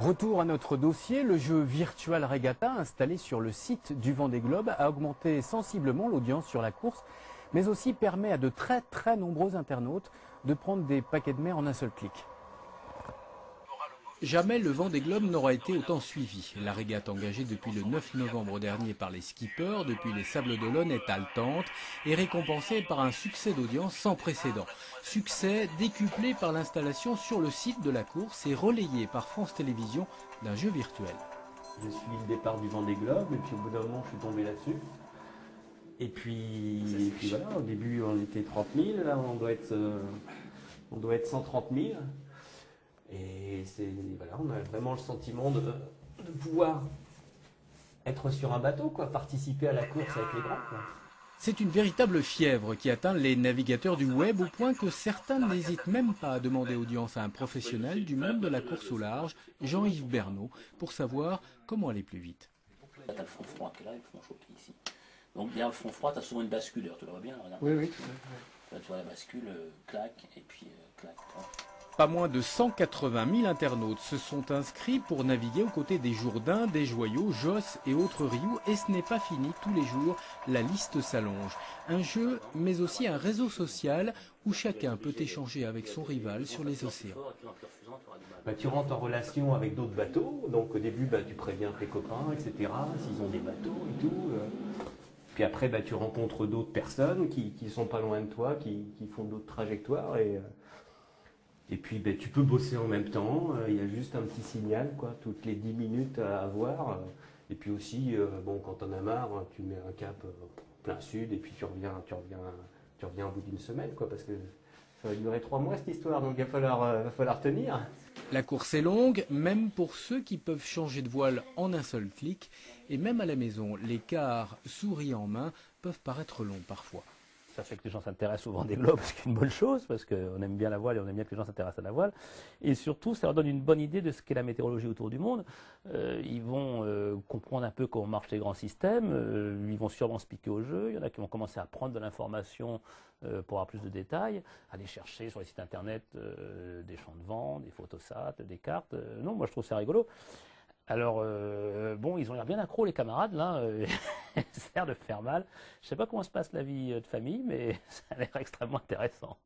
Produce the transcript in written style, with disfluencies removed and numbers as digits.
Retour à notre dossier, le jeu Virtual Regatta installé sur le site du Vendée Globe a augmenté sensiblement l'audience sur la course, mais aussi permet à de très nombreux internautes de prendre des paquets de mer en un seul clic. Jamais le Vendée Globe n'aura été autant suivi. La régate engagée depuis le 9 novembre dernier par les skippers depuis les Sables d'Olonne est haletante et récompensée par un succès d'audience sans précédent. Succès décuplé par l'installation sur le site de la course et relayé par France Télévisions d'un jeu virtuel. J'ai suivi le départ du Vendée Globe et puis au bout d'un moment je suis tombé là-dessus. Et puis voilà, au début on était 30 000, là on doit être 130 000. Et voilà, on a vraiment le sentiment de pouvoir être sur un bateau, quoi, participer à la course avec les grands, quoi. C'est une véritable fièvre qui atteint les navigateurs du web au point que certains n'hésitent même pas à demander audience à un professionnel du monde de la course au large, Jean-Yves Bernot, pour savoir comment aller plus vite. Là, tu as le fond froid qui est là et le fond chaud qui est ici. Donc bien le fond froid, tu as souvent une basculeur, tu le vois bien, regarde. Oui. Là, tu vois la bascule, clac, et puis clac. Pas moins de 180 000 internautes se sont inscrits pour naviguer aux côtés des Jourdain, des Joyaux, Josse et autres rious. Et ce n'est pas fini, tous les jours, la liste s'allonge. Un jeu, mais aussi un réseau social où chacun peut échanger avec son rival sur les océans. Tu rentres en relation avec d'autres bateaux, donc au début tu préviens tes copains, etc., s'ils ont des bateaux et tout. Puis après tu rencontres d'autres personnes qui sont pas loin de toi, qui font d'autres trajectoires. Et puis tu peux bosser en même temps, il y a juste un petit signal, quoi, toutes les 10 minutes à avoir. Et puis aussi, quand t'en as marre, tu mets un cap plein sud et puis tu reviens au bout d'une semaine, quoi, parce que ça va durer 3 mois cette histoire, donc il va falloir tenir. La course est longue, même pour ceux qui peuvent changer de voile en un seul clic. Et même à la maison, les quarts souris en main peuvent paraître longs parfois. Ça fait que les gens s'intéressent au Vendée Globe, ce qui est une bonne chose, parce qu'on aime bien la voile et on aime bien que les gens s'intéressent à la voile. Et surtout, ça leur donne une bonne idée de ce qu'est la météorologie autour du monde. Ils vont comprendre un peu comment marchent les grands systèmes. Ils vont sûrement se piquer au jeu. Il y en a qui vont commencer à prendre de l'information pour avoir plus de détails, aller chercher sur les sites internet des champs de vent, des photosats, des cartes. Non, moi je trouve ça rigolo. Alors, ils ont l'air bien accros, les camarades, là. Ça a l'air de faire mal. Je ne sais pas comment se passe la vie de famille, mais ça a l'air extrêmement intéressant.